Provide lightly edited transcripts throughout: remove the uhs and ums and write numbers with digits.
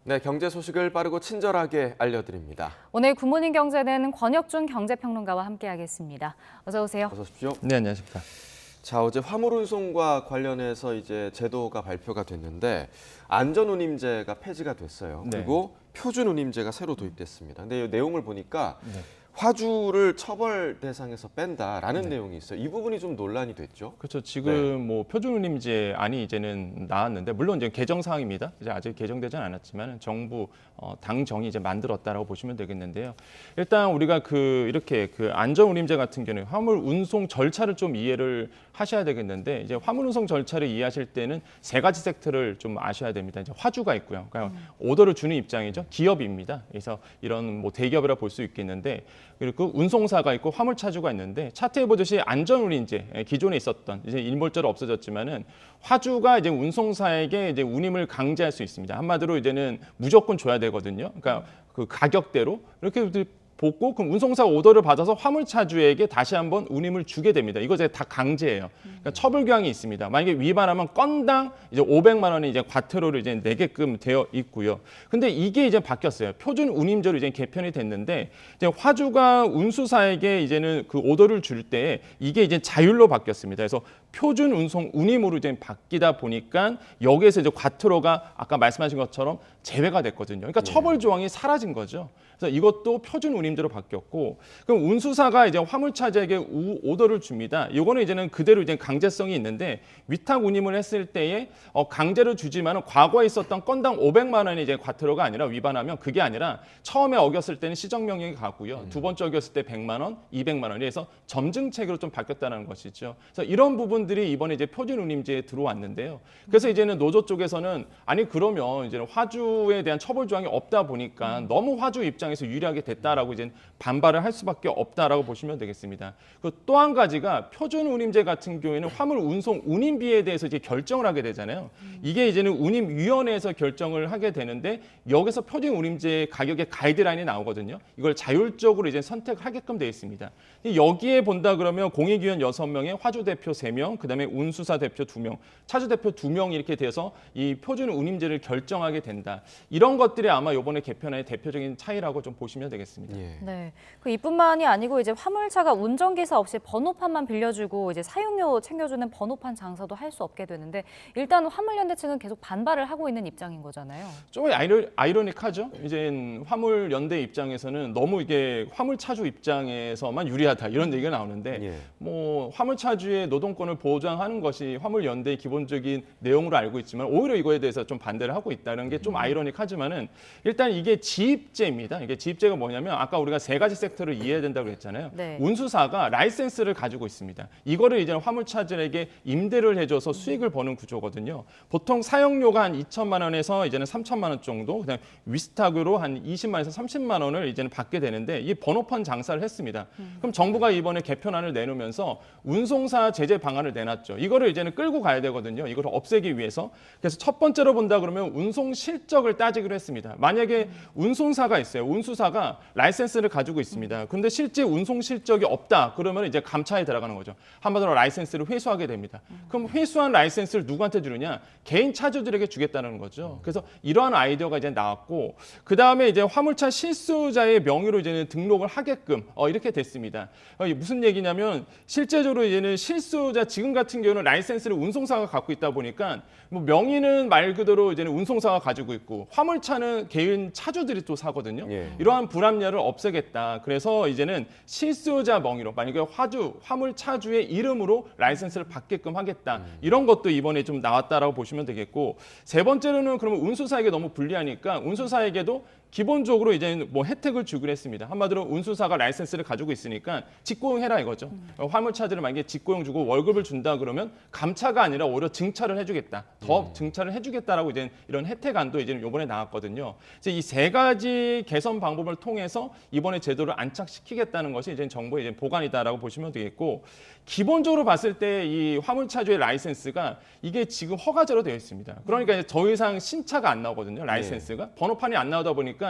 네, 경제 소식을 빠르고 친절하게 알려드립니다. 오늘 굿모닝 경제는 권혁준 경제평론가와 함께하겠습니다. 어서 오세요. 어서 오십시오. 네, 안녕하십니까. 자, 어제 화물운송과 관련해서 이제 제도가 발표가 됐는데 안전운임제가 폐지가 됐어요. 네. 그리고 표준운임제가 새로 도입됐습니다. 근데 이 내용을 보니까 네. 화주를 처벌 대상에서 뺀다라는 내용이 있어요. 이 부분이 좀 논란이 됐죠. 그렇죠. 지금 뭐 표준운임제 안이 이제는 나왔는데 물론 이제 개정 사항입니다. 이제 아직 개정되지는 않았지만 정부 당정이 이제 만들었다라고 보시면 되겠는데요. 일단 우리가 이렇게 안전운임제 같은 경우에 화물 운송 절차를 좀 이해를 하셔야 되겠는데 이제 화물 운송 절차를 이해하실 때는 세 가지 섹터를 좀 아셔야 됩니다. 이제 화주가 있고요. 그러니까 오더를 주는 입장이죠. 기업입니다. 그래서 이런 뭐 대기업이라 볼 수 있겠는데 그리고 운송사가 있고 화물차주가 있는데 차트에 보듯이 안전운임제 기존에 있었던 이제 일몰제로 없어졌지만은 화주가 이제 운송사에게 이제 운임을 강제할 수 있습니다. 한마디로 이제는 무조건 줘야 되거든요. 그러니까 그 가격대로 이렇게 보고 그럼 운송사 오더를 받아서 화물차주에게 다시 한번 운임을 주게 됩니다. 이거 이제 다 강제예요. 그러니까 처벌 규정이 있습니다. 만약에 위반하면 건당 이제 500만 원의 이제 과태료를 이제 내게끔 되어 있고요. 근데 이게 이제 바뀌었어요. 표준 운임제로 이제 개편이 됐는데 이제 화주가 운수사에게 이제는 그 오더를 줄 때 이게 이제 자율로 바뀌었습니다. 그래서 표준 운송 운임으로 이제 바뀌다 보니까 여기에서 이제 과태료가 아까 말씀하신 것처럼 제외가 됐거든요. 그러니까 처벌 조항이 사라진 거죠. 그래서 이것도 표준 운임제로 바뀌었고, 그럼 운수사가 이제 화물차주에게 오더를 줍니다. 이거는 이제는 그대로 이제 강제성이 있는데 위탁 운임을 했을 때에 강제로 주지만은 과거에 있었던 건당 500만 원의 이제 과태료가 아니라 위반하면 그게 아니라 처음에 어겼을 때는 시정명령이 가고요. 두 번째 어겼을 때 100만 원, 200만 원. 그래서 점증책으로 좀 바뀌었다는 것이죠. 그래서 이런 부분들이 이번에 이제 표준 운임제에 들어왔는데요. 그래서 이제는 노조 쪽에서는 아니 그러면 이제는 화주에 대한 처벌 조항이 없다 보니까 너무 화주 입장에서 유리하게 됐다라고 이제 반발을 할 수밖에 없다라고 보시면 되겠습니다. 또 한 가지가 표준 운임제 같은 경우에는 화물 운송 운임비에 대해서 이제 결정을 하게 되잖아요. 이게 이제는 운임위원회에서 결정을 하게 되는데 여기서 표준 운임제 가격의 가이드라인이 나오거든요. 이걸 자율적으로 이제 선택하게끔 되어 있습니다. 여기에 본다 그러면 공익위원 6명에 화주 대표 3명, 그다음에 운수사 대표 2명, 차주 대표 2명 이렇게 돼서 이 표준 운임제를 결정하게 된다. 이런 것들이 아마 이번에 개편의 대표적인 차이라고 좀 보시면 되겠습니다. 예. 네, 이뿐만이 아니고 이제 화물차가 운전기사 없이 번호판만 빌려주고 이제 사용료 챙겨주는 번호판 장사도 할 수 없게 되는데 일단 화물연대 측은 계속 반발을 하고 있는 입장인 거잖아요. 좀 아이러닉하죠. 이제 화물연대 입장에서는 너무 이게 화물차주 입장에서만 유리하다 이런 얘기가 나오는데 예. 뭐 화물차주의 노동권을 보장하는 것이 화물연대의 기본적인 내용으로 알고 있지만 오히려 이거에 대해서 좀 반대를 하고 있다는 게 좀 아이러닉하지만은 일단 이게 지입제입니다. 이게 지입제가 뭐냐면 아까 우리가 세 가지 섹터를 이해해야 된다고 했잖아요. 네. 운수사가 라이센스를 가지고 있습니다. 이거를 이제 화물차주에게 임대를 해줘서 수익을 버는 구조거든요. 보통 사용료가 한 2천만 원에서 이제는 3천만 원 정도, 그다음 위스탁으로 한 20만에서 30만 원을 이제는 받게 되는데 이 번호판 장사를 했습니다. 그럼 정부가 이번에 개편안을 내놓으면서 운송사 제재 방안을 내놨죠. 이거를 이제는 끌고 가야 되거든요. 이걸 없애기 위해서. 그래서 첫 번째로 본다 그러면 운송 실적을 따지기로 했습니다. 만약에 운송사가 있어요. 운수사가 라이센스를 가지고 있습니다. 그런데 실제 운송 실적이 없다. 그러면 이제 감차에 들어가는 거죠. 한마디로 라이센스를 회수하게 됩니다. 그럼 회수한 라이센스를 누구한테 주느냐? 개인 차주들에게 주겠다는 거죠. 그래서 이러한 아이디어가 이제 나왔고 그 다음에 이제 화물차 실수자의 명의로 이제는 등록을 하게끔 이렇게 됐습니다. 무슨 얘기냐면 실제적으로 이제는 실수자 지금 같은 경우는 라이센스를 운송사가 갖고 있다 보니까 뭐 명의는 말 그대로 이제는 운송사가 가지고 있고 화물차는 개인 차주들이 또 사거든요. 예. 이러한 불합리를 없애겠다. 그래서 이제는 실수요자 명의로 만약에 화물차주의 이름으로 라이센스를 받게끔 하겠다. 이런 것도 이번에 좀 나왔다라고 보시면 되겠고 세 번째로는 그러면 운수사에게 너무 불리하니까 운수사에게도 기본적으로 이제 뭐 혜택을 주기로 했습니다. 한마디로 운수사가 라이센스를 가지고 있으니까 직고용해라 이거죠. 화물차들을 만약에 직고용 주고 월급을 준다 그러면 감차가 아니라 오히려 증차를 해주겠다. 더 증차를 해주겠다라고 이제 이런 혜택안도 이제 이번에 나왔거든요. 이 세 가지 개선 방법을 통해서 이번에 제도를 안착시키겠다는 것이 이제 정부의 이제 보관이다라고 보시면 되겠고 기본적으로 봤을 때 이 화물차주의 라이센스가 이게 지금 허가제로 되어 있습니다. 그러니까 이제 더 이상 신차가 안 나오거든요. 라이센스가 번호판이 안 나오다 보니까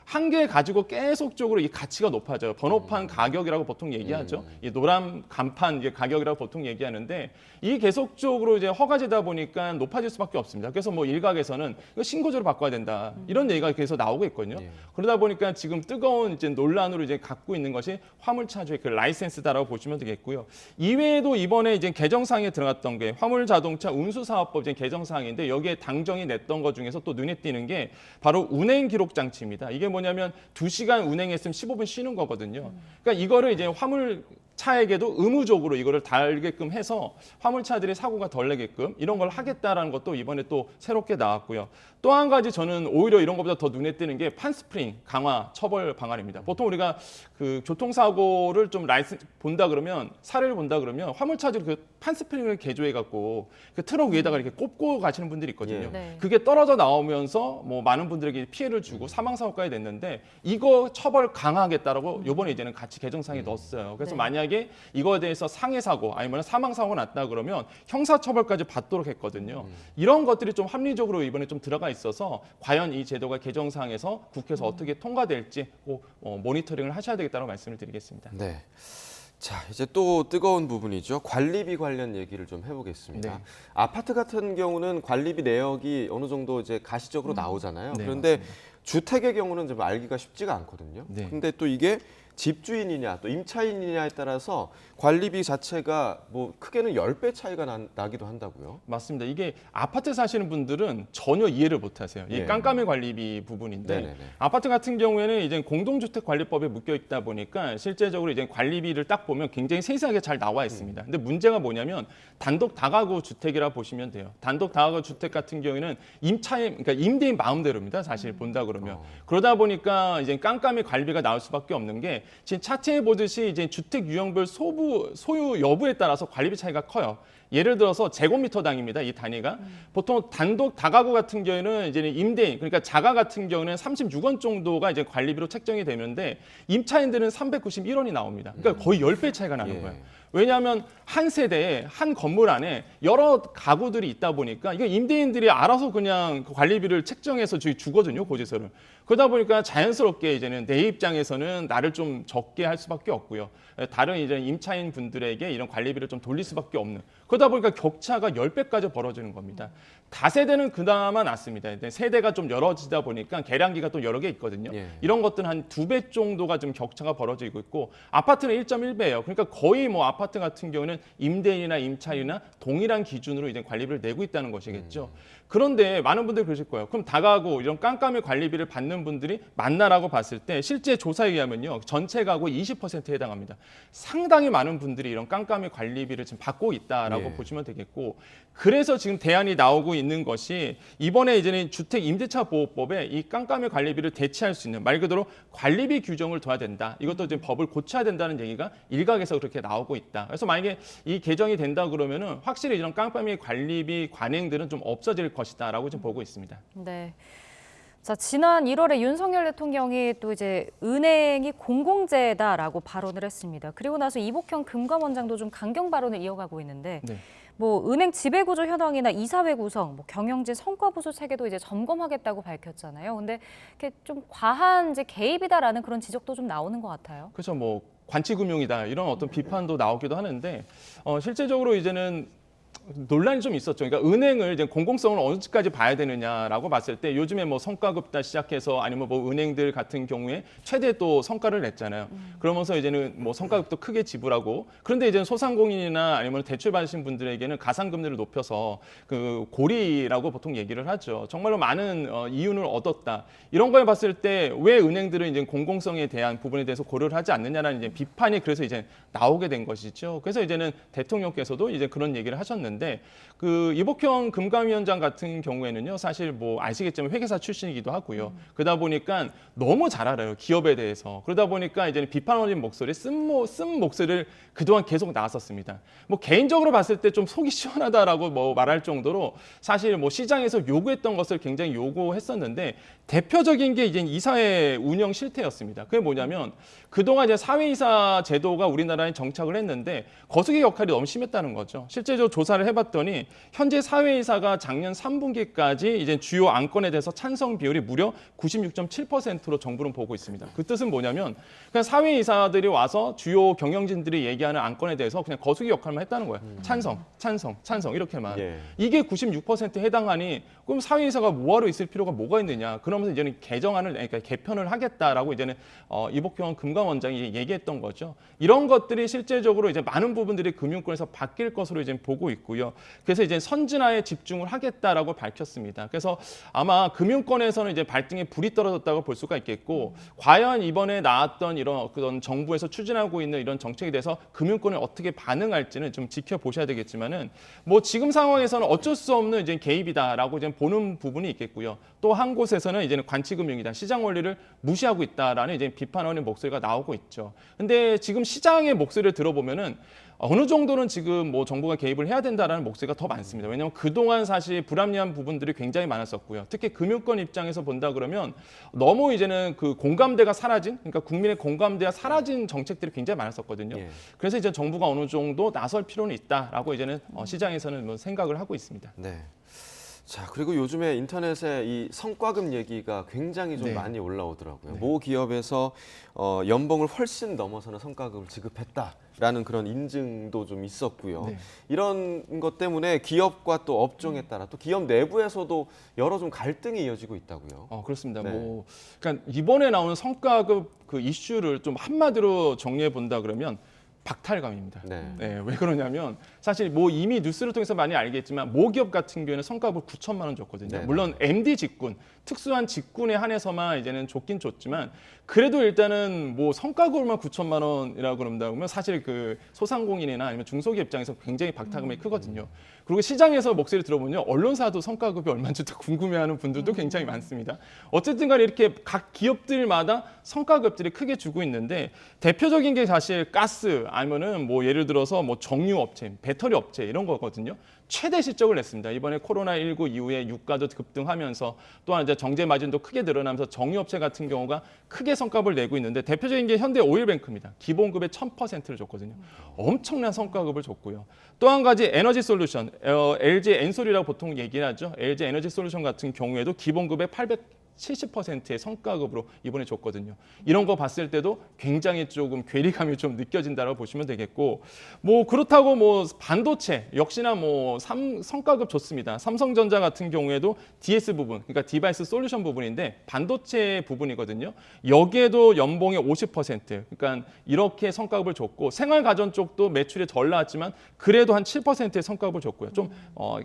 한 개 가지고 계속적으로 이 가치가 높아져요. 번호판 가격이라고 보통 얘기하죠. 이 노란 간판 이게 가격이라고 보통 얘기하는데 이 계속적으로 이제 허가지다 보니까 높아질 수밖에 없습니다. 그래서 뭐 일각에서는 이거 신고제로 바꿔야 된다 이런 얘기가 계속 나오고 있거든요. 그러다 보니까 지금 뜨거운 이제 논란으로 이제 갖고 있는 것이 화물차주의 그 라이센스다라고 보시면 되겠고요. 이외에도 이번에 이제 개정사항에 들어갔던 게 화물자동차 운수사업법 이제 개정사항인데 여기에 당정이 냈던 것 중에서 또 눈에 띄는 게 바로 운행 기록 장치입니다. 이게 뭐냐면 2시간 운행했으면 15분 쉬는 거거든요. 그러니까 이거를 이제 화물차에게도 의무적으로 이거를 달게끔 해서 화물차들의 사고가 덜 내게끔 이런 걸 하겠다라는 것도 이번에 또 새롭게 나왔고요. 또 한 가지 저는 오히려 이런 것보다 더 눈에 띄는 게 판스프링 강화 처벌 방안입니다. 보통 우리가 그 교통사고를 좀 본다 그러면 사례를 본다 그러면 화물차들이 그 판스프링을 개조해 갖고 그 트럭 위에다가 이렇게 꼽고 가시는 분들이 있거든요. 네. 그게 떨어져 나오면서 뭐 많은 분들에게 피해를 주고 사망 사고까지 냈는데 이거 처벌 강화하겠다라고 이번에 이제는 같이 개정사항에 넣었어요. 그래서 네. 만약에 이거에 대해서 상해 사고 아니면 사망 사고가 났다 그러면 형사 처벌까지 받도록 했거든요. 이런 것들이 좀 합리적으로 이번에 좀 들어가 있어서 과연 이 제도가 개정사항에서 국회에서 어떻게 통과될지 꼭 모니터링을 하셔야 되겠다고 말씀을 드리겠습니다. 네. 자, 이제 또 뜨거운 부분이죠. 관리비 관련 얘기를 좀 해보겠습니다. 네. 아파트 같은 경우는 관리비 내역이 어느 정도 이제 가시적으로 나오잖아요. 네, 그런데 맞습니다. 주택의 경우는 좀 알기가 쉽지가 않거든요. 네. 근데 또 이게 집주인이냐 또 임차인이냐에 따라서 관리비 자체가 뭐 크게는 10배 차이가 나기도 한다고요. 맞습니다. 이게 아파트 사시는 분들은 전혀 이해를 못 하세요. 이 예. 깜깜이 관리비 부분인데 네네네. 아파트 같은 경우에는 이제 공동주택관리법에 묶여 있다 보니까 실제적으로 이제 관리비를 딱 보면 굉장히 세세하게 잘 나와 있습니다. 근데 문제가 뭐냐면 단독 다가구 주택이라 보시면 돼요. 단독 다가구 주택 같은 경우에는 그러니까 임대인 마음대로입니다. 사실 본다 그러면. 그러다 보니까 이제 깜깜이 관리비가 나올 수밖에 없는 게 지금 차트에 보듯이 이제 주택 유형별 소유 여부에 따라서 관리비 차이가 커요. 예를 들어서 제곱미터당입니다. 이 단위가. 보통 단독 다가구 같은 경우에는 이제 임대인, 그러니까 자가 같은 경우는 36원 정도가 이제 관리비로 책정이 되는데 임차인들은 391원이 나옵니다. 그러니까 거의 10배 차이가 나는 예. 거예요. 왜냐하면 한 세대에 한 건물 안에 여러 가구들이 있다 보니까 이게 임대인들이 알아서 그냥 그 관리비를 책정해서 주거든요, 고지서를. 그러다 보니까 자연스럽게 이제는 내 입장에서는 나를 좀 적게 할 수밖에 없고요. 다른 이제 임차인 분들에게 이런 관리비를 좀 돌릴 수밖에 없는. 그러다 보니까 격차가 10배까지 벌어지는 겁니다. 다세대는 그나마 낫습니다. 세대가 좀 열어지다 보니까 계량기가 또 여러 개 있거든요. 예. 이런 것들은 한 2배 정도가 좀 격차가 벌어지고 있고 아파트는 1.1배예요. 그러니까 거의 뭐 아파트 같은 경우는 임대인이나 임차인이나 동일한 기준으로 이제 관리비를 내고 있다는 것이겠죠. 그런데 많은 분들이 그러실 거예요. 그럼 다가구 이런 깜깜이 관리비를 받는 분들이 맞나라고 봤을 때 실제 조사에 의하면요. 전체 가구 20%에 해당합니다. 상당히 많은 분들이 이런 깜깜이 관리비를 지금 받고 있다라고 예. 보시면 되겠고 그래서 지금 대안이 나오고 있는 것이 이번에 이제는 주택 임대차 보호법에 이 깜깜이 관리비를 대체할 수 있는 말 그대로 관리비 규정을 둬야 된다. 이것도 지금 법을 고쳐야 된다는 얘기가 일각에서 그렇게 나오고 있다. 그래서 만약에 이 개정이 된다 그러면은 확실히 이런 깜깜이 관리비 관행들은 좀 없어질 것이다라고 지금 보고 있습니다. 네. 자, 지난 1월에 윤석열 대통령이 또 이제 은행이 공공재다라고 발언을 했습니다. 그리고 나서 이복형 금감원장도 좀 강경 발언을 이어가고 있는데 네. 뭐 은행 지배구조 현황이나 이사회 구성, 뭐 경영진 성과보수 체계도 이제 점검하겠다고 밝혔잖아요. 근데 이렇게 좀 과한 이제 개입이다라는 그런 지적도 좀 나오는 것 같아요. 그렇죠. 뭐 관치금융이다 이런 어떤 비판도 나오기도 하는데 실제적으로 이제는 논란이 좀 있었죠. 그러니까 은행을 이제 공공성을 어느까지 봐야 되느냐라고 봤을 때 요즘에 뭐 성과급다 시작해서 아니면 뭐 은행들 같은 경우에 최대 또 성과를 냈잖아요. 그러면서 이제는 뭐 성과급도 크게 지불하고 그런데 이제는 소상공인이나 아니면 대출 받으신 분들에게는 가산금리를 높여서 그 고리라고 보통 얘기를 하죠. 정말로 많은 이윤을 얻었다. 이런 걸 봤을 때 왜 은행들은 이제 공공성에 대한 부분에 대해서 고려를 하지 않느냐라는 이제 비판이 그래서 이제 나오게 된 것이죠. 그래서 이제는 대통령께서도 이제 그런 얘기를 하셨는데 그 이복형 금감위원장 같은 경우에는요 사실 뭐 아시겠지만 회계사 출신이기도 하고요. 그러다 보니까 너무 잘 알아요 기업에 대해서. 그러다 보니까 이제는 비판 어린 목소리, 쓴 목소리를 그동안 계속 나왔었습니다. 뭐 개인적으로 봤을 때 좀 속이 시원하다라고 뭐 말할 정도로 사실 뭐 시장에서 요구했던 것을 굉장히 요구했었는데 대표적인 게 이제 이사회 운영 실태였습니다. 그게 뭐냐면 그동안 이제 사회이사 제도가 우리나라에 정착을 했는데 거수기 역할이 너무 심했다는 거죠. 실제적으로 조사를 해봤더니 현재 사회이사가 작년 3분기까지 이제 주요 안건에 대해서 찬성 비율이 무려 96.7%로 정부는 보고 있습니다. 그 뜻은 뭐냐면 그냥 사회이사들이 와서 주요 경영진들이 얘기하는 안건에 대해서 그냥 거수기 역할만 했다는 거예요. 찬성, 찬성, 찬성 이렇게만. 예. 이게 96%에 해당하니 그럼 사회이사가 뭐하러 있을 필요가 뭐가 있느냐. 그러면서 이제는 그러니까 개편을 하겠다라고 이제는 이복형 금감원장이 얘기했던 거죠. 이런 것들이 실제적으로 이제 많은 부분들이 금융권에서 바뀔 것으로 이제 보고 있고요. 그래서 이제 선진화에 집중을 하겠다라고 밝혔습니다. 그래서 아마 금융권에서는 이제 발등에 불이 떨어졌다고 볼 수가 있겠고, 과연 이번에 나왔던 이런 그런 정부에서 추진하고 있는 이런 정책에 대해서 금융권이 어떻게 반응할지는 좀 지켜보셔야 되겠지만은 뭐 지금 상황에서는 어쩔 수 없는 이제 개입이다라고 이제 보는 부분이 있겠고요. 또 한 곳에서는 이제는 관치금융이다, 시장 원리를 무시하고 있다라는 이제 비판하는 목소리가 나오고 있죠. 근데 지금 시장의 목소리를 들어보면은 어느 정도는 지금 뭐 정부가 개입을 해야 된다라는 목소리가 더 많습니다. 왜냐하면 그동안 사실 불합리한 부분들이 굉장히 많았었고요. 특히 금융권 입장에서 본다 그러면 너무 이제는 그 공감대가 사라진, 그러니까 국민의 공감대가 사라진 정책들이 굉장히 많았었거든요. 예. 그래서 이제 정부가 어느 정도 나설 필요는 있다라고 이제는 시장에서는 뭐 생각을 하고 있습니다. 네. 자, 그리고 요즘에 인터넷에 이 성과급 얘기가 굉장히 좀 네. 많이 올라오더라고요. 네. 모 기업에서 연봉을 훨씬 넘어서는 성과급을 지급했다라는 그런 인증도 좀 있었고요. 네. 이런 것 때문에 기업과 또 업종에 따라 또 기업 내부에서도 여러 좀 갈등이 이어지고 있다고요. 그렇습니다. 네. 뭐 그러니까 이번에 나오는 성과급 그 이슈를 좀 한마디로 정리해 본다 그러면 박탈감입니다. 네. 네, 왜 그러냐면 사실 뭐 이미 뉴스를 통해서 많이 알겠지만 모 기업 같은 경우에는 성과급을 9천만 원 줬거든요. 네. 물론 MD 직군, 특수한 직군에 한해서만 이제는 줬긴 줬지만 그래도 일단은 뭐 성과급만 9천만 원이라고 그런다 그러면 사실 그 소상공인이나 아니면 중소기업 입장에서 굉장히 박탈감이 크거든요. 그리고 시장에서 목소리 들어보면 언론사도 성과급이 얼마인지 궁금해하는 분들도 굉장히 많습니다. 어쨌든 간에 이렇게 각 기업들마다 성과급들이 크게 주고 있는데 대표적인 게 사실 가스 아니면은 뭐 예를 들어서 뭐 정유 업체, 배터리 업체 이런 거거든요. 최대 실적을 냈습니다. 이번에 코로나19 이후에 유가도 급등하면서 또한 이제 정제 마진도 크게 늘어나면서 정유업체 같은 경우가 크게 성과급을 내고 있는데 대표적인 게 현대 오일뱅크입니다. 기본급의 1000%를 줬거든요. 엄청난 성과급을 줬고요. 또 한 가지 에너지 솔루션, LG 엔솔이라고 보통 얘기를 하죠. LG 에너지 솔루션 같은 경우에도 기본급의 70%의 성과급으로 이번에 줬거든요. 이런 거 봤을 때도 굉장히 조금 괴리감이 좀 느껴진다고 보시면 되겠고, 뭐 그렇다고 뭐 반도체 역시나 뭐 성과급 좋습니다. 삼성전자 같은 경우에도 DS 부분, 그러니까 디바이스 솔루션 부분인데 반도체 부분이거든요. 여기에도 연봉의 50%, 그러니까 이렇게 성과급을 줬고 생활가전 쪽도 매출이 덜 나왔지만 그래도 한 7%의 성과급을 줬고요. 좀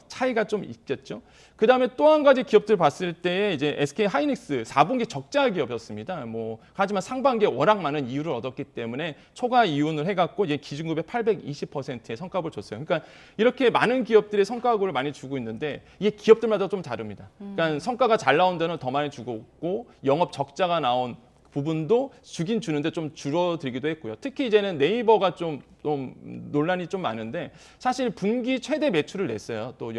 차이가 좀 있겠죠. 그 다음에 또 한 가지 기업들 봤을 때 이제 SK 하이닉스 4분기 적자 기업이었습니다. 뭐 하지만 상반기에 워낙 많은 이윤을 얻었기 때문에 초과 이윤을 해갖고 이제 기준급의 820%의 성과급을 줬어요. 그러니까 이렇게 많은 기업들이 성과급을 많이 주고 있는데 이게 기업들마다 좀 다릅니다. 그러니까 성과가 잘 나온 데는 더 많이 주고 있고 영업 적자가 나온 부분도 주긴 주는데 좀 줄어들기도 했고요. 특히 이제는 네이버가 좀 논란이 좀 많은데 사실 분기 최대 매출을 냈어요. 또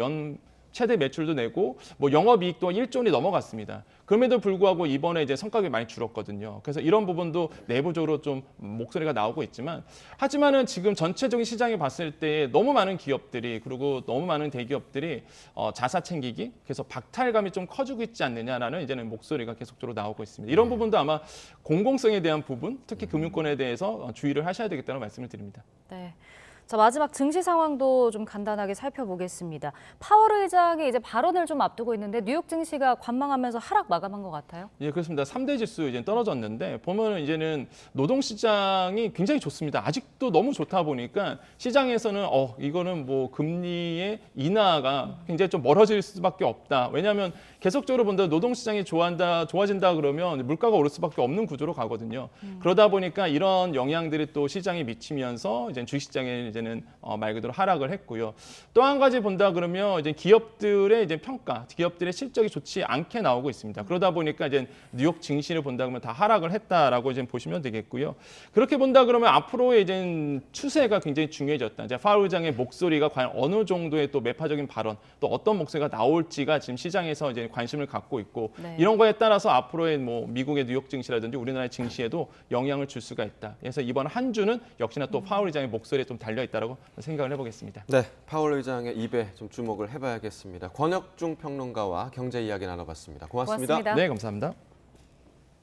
최대 매출도 내고 뭐 영업이익도 1조 원이 넘어갔습니다. 그럼에도 불구하고 이번에 이제 성과급이 많이 줄었거든요. 그래서 이런 부분도 내부적으로 좀 목소리가 나오고 있지만 하지만은 지금 전체적인 시장에 봤을 때 너무 많은 기업들이 그리고 너무 많은 대기업들이 자사 챙기기 그래서 박탈감이 좀 커지고 있지 않느냐라는 이제는 목소리가 계속적으로 나오고 있습니다. 이런 부분도 아마 공공성에 대한 부분, 특히 금융권에 대해서 주의를 하셔야 되겠다는 말씀을 드립니다. 네. 자, 마지막 증시 상황도 좀 간단하게 살펴보겠습니다. 파월 의장이 이제 발언을 좀 앞두고 있는데 뉴욕 증시가 관망하면서 하락 마감한 것 같아요. 예, 그렇습니다. 3대 지수 이제 떨어졌는데 보면은 이제는 노동 시장이 굉장히 좋습니다. 아직도 너무 좋다 보니까 시장에서는 이거는 뭐 금리의 인하가 굉장히 좀 멀어질 수밖에 없다. 왜냐하면 계속적으로 본다 노동 시장이 좋아진다 그러면 물가가 오를 수밖에 없는 구조로 가거든요. 그러다 보니까 이런 영향들이 또 시장에 미치면서 이제 주식시장에 이제는 말 그대로 하락을 했고요. 또 한 가지 본다 그러면 이제 기업들의 이제 평가, 기업들의 실적이 좋지 않게 나오고 있습니다. 그러다 보니까 이제 뉴욕 증시를 본다 그러면 다 하락을 했다라고 이제 보시면 되겠고요. 그렇게 본다 그러면 앞으로의 이제 추세가 굉장히 중요해졌다. 이제 파월 의장의 목소리가 과연 어느 정도의 또 매파적인 발언, 또 어떤 목소리가 나올지가 지금 시장에서 이제 관심을 갖고 있고 네. 이런 거에 따라서 앞으로의 뭐 미국의 뉴욕 증시라든지 우리나라의 증시에도 영향을 줄 수가 있다. 그래서 이번 한 주는 역시나 또 파월 의장의 목소리에 좀 달려 있다라고 생각을 해보겠습니다. 네, 파월 의장의 입에 좀 주목을 해봐야겠습니다. 권혁중 평론가와 경제 이야기 나눠봤습니다. 고맙습니다. 고맙습니다. 네, 감사합니다.